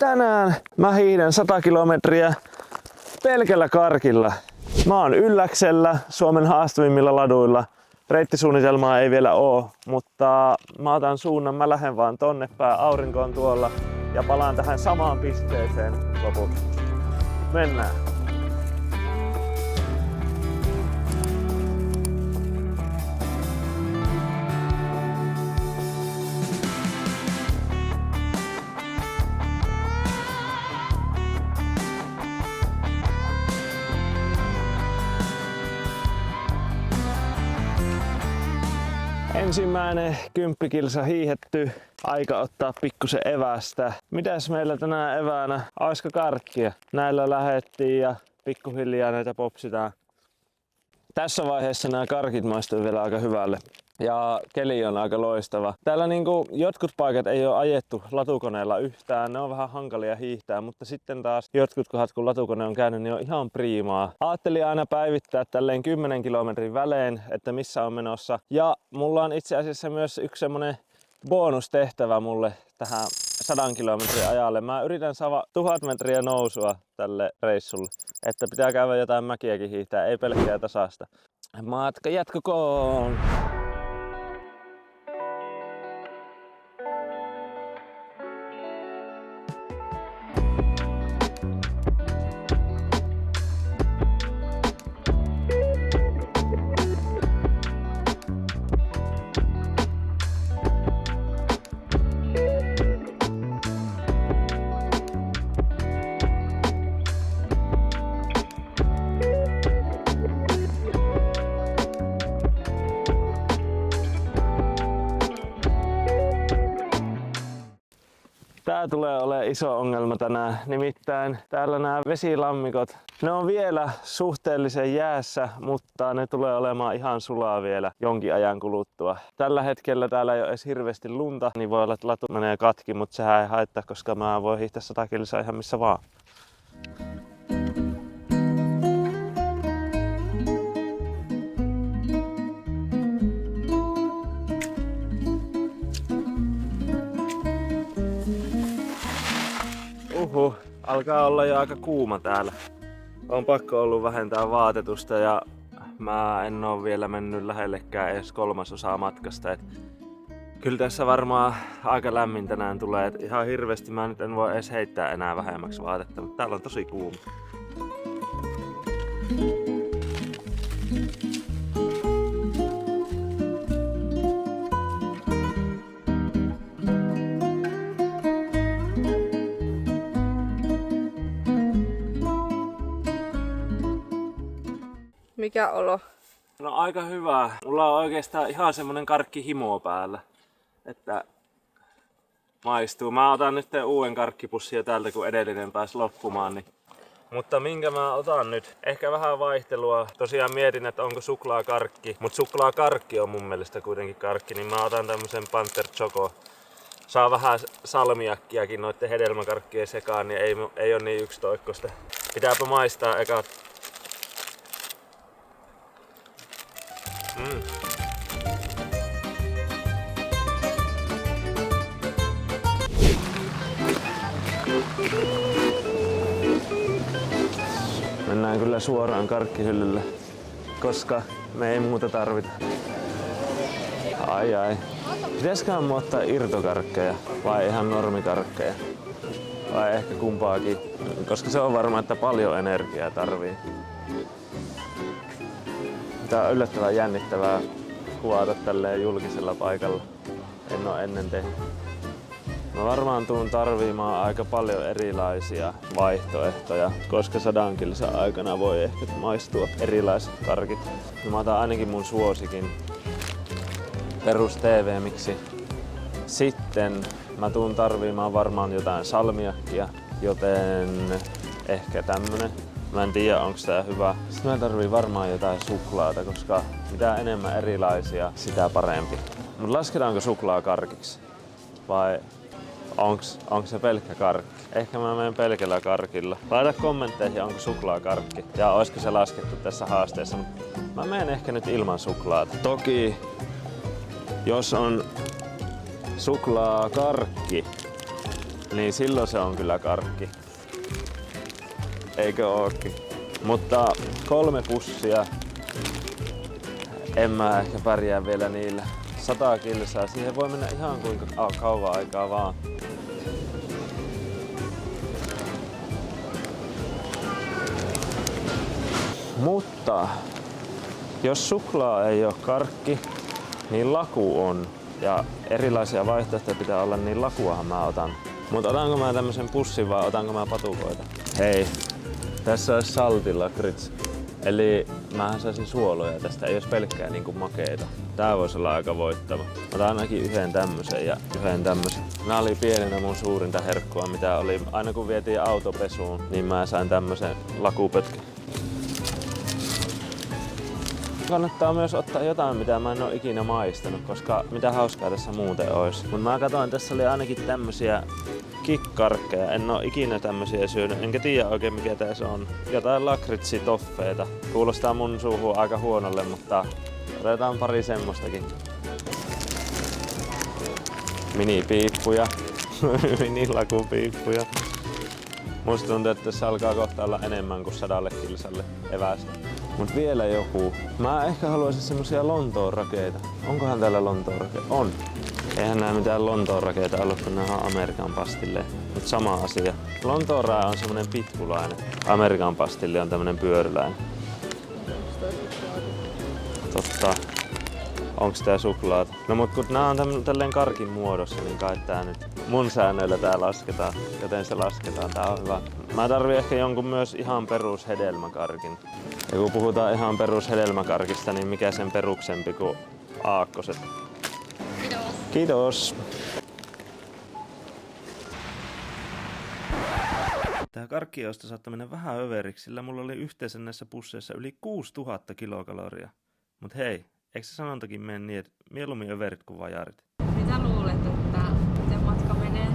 Tänään mä hiihdän 100 kilometriä pelkällä karkilla. Mä oon Ylläksellä, Suomen haastavimmilla laduilla. Reittisuunnitelmaa ei vielä oo, mutta mä otan suunnan, mä lähden vaan tonne päin, aurinko on tuolla ja palaan tähän samaan pisteeseen lopuksi. Mennään! Ensimmäinen 10 kilsa hiihetty, aika ottaa pikkusen evästä. Mitäs meillä tänään eväänä? Oisko karkkia? Näillä lähettiin ja pikkuhiljaa näitä popsitaan. Tässä vaiheessa nämä karkit maistuu vielä aika hyvälle. Ja keli on aika loistava. Täällä jotkut paikat ei ole ajettu latukoneella yhtään, ne on vähän hankalia hiihtää, mutta sitten taas jotkut kohdat kun latukone on käynyt, niin on ihan priimaa. Ajattelin aina päivittää tälleen 10 kilometrin välein, että missä on menossa. Ja mulla on itse asiassa myös yksi semmonen bonustehtävä mulle tähän 100 kilometrin ajalle. Mä yritän saada 1000 metriä nousua tälle reissulle, että pitää käydä jotain mäkiäkin hiihtää, ei pelkkää tasasta. Matka jatkokoon! Tää tulee olemaan iso ongelma tänään, nimittäin täällä nämä vesilammikot, ne on vielä suhteellisen jäässä, mutta ne tulee olemaan ihan sulaa vielä jonkin ajan kuluttua. Tällä hetkellä täällä ei ole edes hirveästi lunta, niin voi olla, että latu menee katki, mutta sehän ei haittaa, koska mä voin hiihtää 100 kilsaa ihan missä vaan. Alkaa olla jo aika kuuma täällä. On pakko ollut vähentää vaatetusta ja mä en oo vielä mennyt lähellekään edes 1/3 matkasta. Kyllä tässä varmaan aika lämmin tänään tulee. Ihan hirveästi mä nyt en voi edes heittää enää vähemmäksi vaatetta, mutta täällä on tosi kuuma. Mikä olo? No aika hyvä. Mulla on oikeastaan ihan semmonen karkkihimo päällä, että maistuu. Mä otan nyt uuden karkkipussin täältä kun edellinen pääsi loppumaan. Mutta minkä mä otan nyt? Ehkä vähän vaihtelua. Tosiaan mietin, että onko suklaakarkki, mutta suklaakarkki on mun mielestä kuitenkin karkki, niin mä otan tämmösen Panther Choco. Saa vähän salmiakkiakin noitten hedelmäkarkkien sekaan, niin ei oo niin yksitoikkoista. Pitääpä maistaa eka. Mennään kyllä suoraan karkkihyllylle, koska me ei muuta tarvita. Ai. Pitäisiköhän mu ottaa irtokarkkeja vai ihan normikarkkeja? Vai ehkä kumpaakin, koska se on varma, että paljon energiaa tarvii. Tää on yllättävän jännittävää kuvata tälleen julkisella paikalla. En oo ennen tehnyt. Mä varmaan tuun tarviimaan aika paljon erilaisia vaihtoehtoja, koska 100 kilsan aikana voi ehkä maistua erilaiset karkit. Mä otan ainakin mun suosikin perus TV-miksi. Sitten mä tuun tarviimaan varmaan jotain salmiakkia, joten ehkä tämmönen. Mä en tiedä onko tää hyvä. Sitten mä tarviin varmaan jotain suklaata, koska mitä enemmän erilaisia, sitä parempi. Mut lasketaanko suklaa karkiksi? Vai onko se pelkkä karkki? Ehkä mä menen pelkällä karkilla. Laita kommentteihin, onko suklaa karkki ja olisiko se laskettu tässä haasteessa. Mä menen ehkä nyt ilman suklaata. Toki jos on suklaakarkki, niin silloin se on kyllä karkki. Eikö ookin? Mutta 3 pussia. En mä ehkä pärjää vielä niillä. 100 kilsaa, siihen voi mennä ihan kuinka kauan aikaa vaan. Mutta jos suklaa ei ole karkki, niin laku on. Ja erilaisia vaihtoehtoja pitää olla, niin lakuahan mä otan. Mutta otanko mä tämmösen pussin vai otanko mä patukoita? Hei, tässä olisi saltilakrits. Eli mähän saisin suoloja, tästä ei olisi pelkkää niinku makeita. Tää voisi olla aika voittava. Otan ainakin yhden tämmösen ja yhden tämmösen. Nää oli pienenä mun suurinta herkkua, mitä oli. Aina kun vietiin autopesuun, niin mä sain tämmösen lakupötken. Kannattaa myös ottaa jotain, mitä mä en oo ikinä maistanut, koska mitä hauskaa tässä muuten ois. Mut mä katsoin, tässä oli ainakin tämmösiä kikkarkkeja. En oo ikinä tämmösiä syönyt, enkä tiedä oikein mikä tässä on. Jotain lakritsitoffeita. Kuulostaa mun suuhun aika huonolle, mutta otetaan pari semmostakin. Minipiippuja. Minilakupiippuja. Musta tuntuu, että tässä alkaa kohta olla enemmän kuin 100 kilsalle evästä. Mut vielä joku. Mä ehkä haluaisin semmosia Lontoon rakeita. Onkohan täällä Lontoon rakeita? On. Eihän nää mitään Lontoon rakeita ollut, kun nää on Amerikan pastille. Mut sama asia. Lontoon raa on semmonen pitkulainen. Amerikan pastilli on tämmönen pyöryläinen. Totta. Onks tää suklaata? No mut kun nää on tälleen karkin muodossa, niin kai tää nyt mun säännöillä tää lasketaan. Joten se lasketaan. Tää on hyvä. Mä tarvii ehkä jonkun myös ihan perus hedelmäkarkin. Ja kun puhutaan ihan perus hedelmäkarkista, niin mikä sen peruksempi kuin aakkoset. Kiitos. Kiitos. Tää karkkiosto saattoi mennä vähän överiksi, sillä mulla oli yhteensä näissä pusseissa yli 6000 kilokaloria. Mut hei, eikö se sanontakin mene niin, että mieluummin överit kuin vajarit? Mitä luulet, että miten matka menee?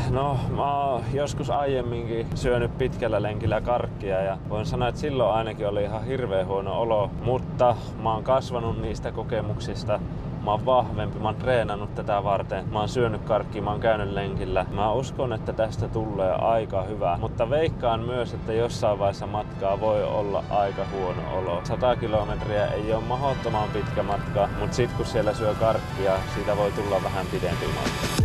No, mä oon joskus aiemminkin syönyt pitkällä lenkillä karkkia ja voin sanoa, että silloin ainakin oli ihan hirveän huono olo, mutta mä oon kasvanut niistä kokemuksista. Mä oon vahvempi, mä oon treenannut tätä varten. Mä oon syönyt karkkia, mä oon käynyt lenkillä. Mä uskon, että tästä tulee aika hyvä. Mutta veikkaan myös, että jossain vaiheessa matkaa voi olla aika huono olo. 100 kilometriä ei ole mahdottoman pitkä matka, mutta sit kun siellä syö karkkia, siitä voi tulla vähän pidempi matka.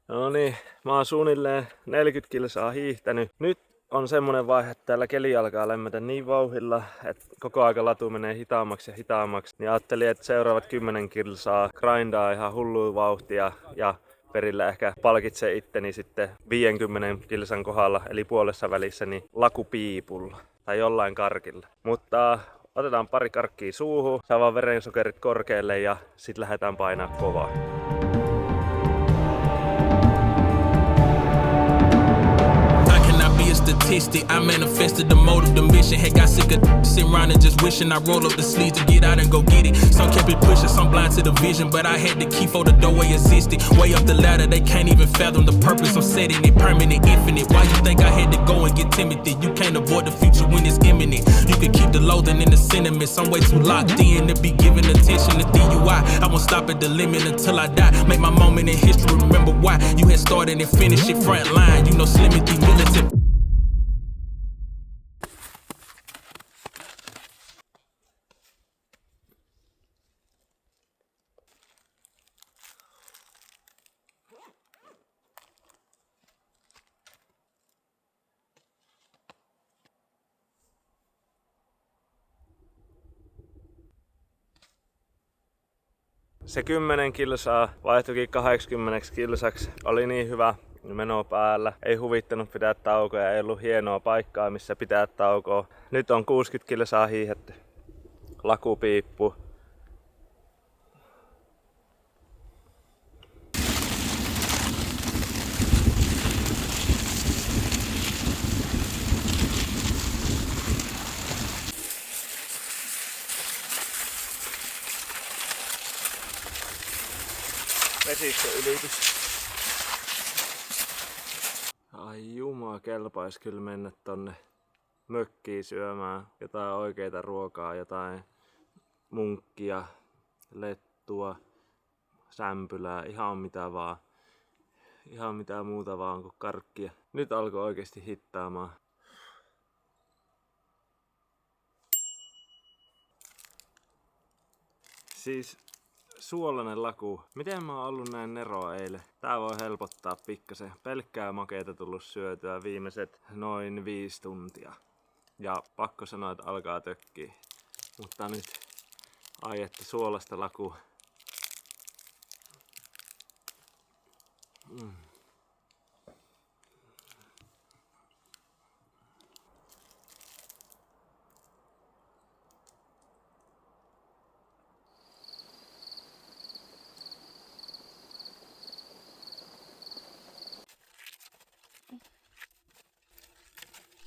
No niin, mä oon suunnilleen 40 kilsaa hiihtänyt. Nyt on semmonen vaihe, että täällä keli alkaa lämmetä niin vauhdilla, että koko aika latu menee hitaammaksi ja hitaammaksi. Niin ajattelin, että seuraavat 10 kilsaa grindaa ihan hullua vauhtia ja perillä ehkä palkitsee itteni sitten 50 kilsan kohdalla, eli puolessa välissä, niin lakupiipulla tai jollain karkilla. Mutta otetaan pari karkkia suuhun, saa vaan verensokerit korkealle ja sit lähdetään painaa kovaa. Statistic, I manifested the motive, the mission. Had got sick of sitting around and just wishing I roll up the sleeves to get out and go get it. Some kept it pushing, some blind to the vision, but I had the key for the doorway existed. Way up the ladder, they can't even fathom the purpose of setting it permanent, infinite. Why you think I had to go and get Timothy? You can't avoid the future when it's imminent. You can keep the loathing in the sentiment. Some way too locked in to be giving attention to DUI. I won't stop at the limit until I die. Make my moment in history, remember why you had started and finished it front line. You know, Slimity militant. Se 10 kilsaa vaihtuikin 80 kilsaksi. Oli niin hyvä meno päällä. Ei huvittanut pitää taukoa ja ei ollut hienoa paikkaa, missä pitää taukoa. Nyt on 60 kilsaa hiihetty. Lakupiippu. vesistöylitys. Ai jumala, kelpais kyllä mennä tonne mökkiin syömään jotain oikeita ruokaa, jotain munkkia, lettua, sämpylää, ihan mitä vaan. Ihan mitään muuta vaan kuin karkkia. Nyt alkoi oikeesti hittaamaan. Siis suolainen laku. Miten mä oon ollut näin neroa eilen? Tää voi helpottaa pikkasen. Pelkkää makeita tullut syötyä viimeiset noin 5 tuntia. Ja pakko sanoa, että alkaa tökkiä. Mutta nyt ai että suolasta laku.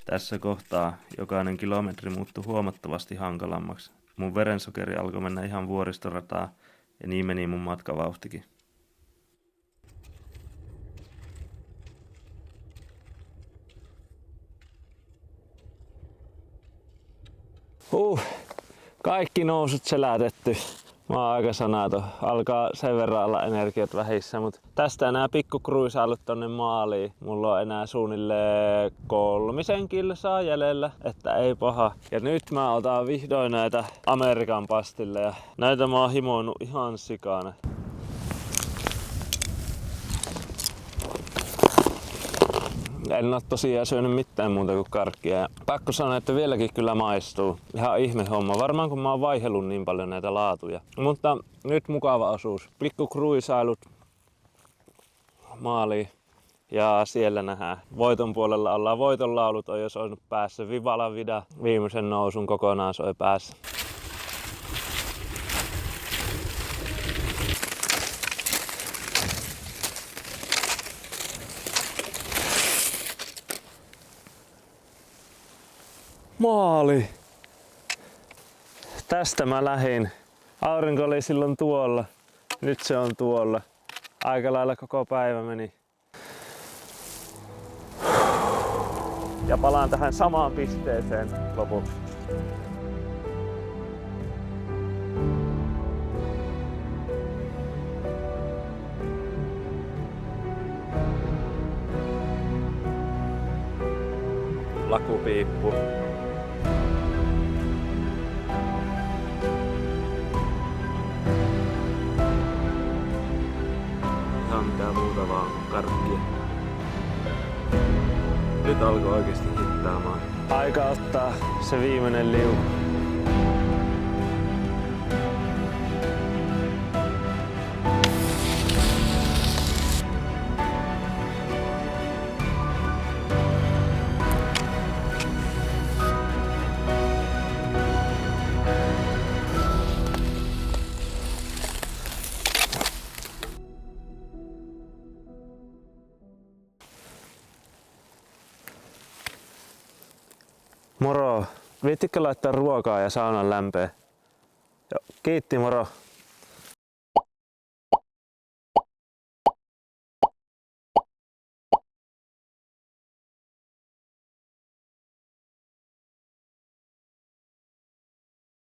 Tässä kohtaa jokainen kilometri muuttui huomattavasti hankalammaksi. Mun verensokeri alkoi mennä ihan vuoristorataa ja niin meni mun matkavauhtikin. Kaikki nousut selätetty. Mä oon aika sanaton. Alkaa sen verran olla energiat vähissä, mutta tästä enää pikkukruisailut tonne maaliin. Mulla on enää suunnilleen 3 kilsaa jäljellä, että ei paha. Ja nyt mä otan vihdoin näitä Amerikan pastilleja. Näitä mä oon himoinut ihan sikana. En oo tosiaan syönyt mitään muuta kuin karkkia. Ja pakko sanoa, että vieläkin kyllä maistuu. Ihan ihme homma. Varmaan kun mä oon vaihdellut niin paljon näitä laatuja. Mutta nyt mukava osuus. Pikkukruisailut maaliin. Ja siellä nähdään. Voiton puolella ollaan. Voiton laulut on jo soinut päässä. Vivala Vida viimeisen nousun kokonaan soi päässä. Maali! Tästä mä lähdin. Aurinko oli silloin tuolla. Nyt se on tuolla. Aika lailla koko päivä meni. Ja palaan tähän samaan pisteeseen lopuksi. Lakupiippu. Ihan mitään muuta vaan karkkia. Nyt alkoi oikeesti hittaamaan. Aika ottaa se viimeinen liuku. Moro! Viittikö laittaa ruokaa ja saunan lämpöä? Joo, kiitti, moro!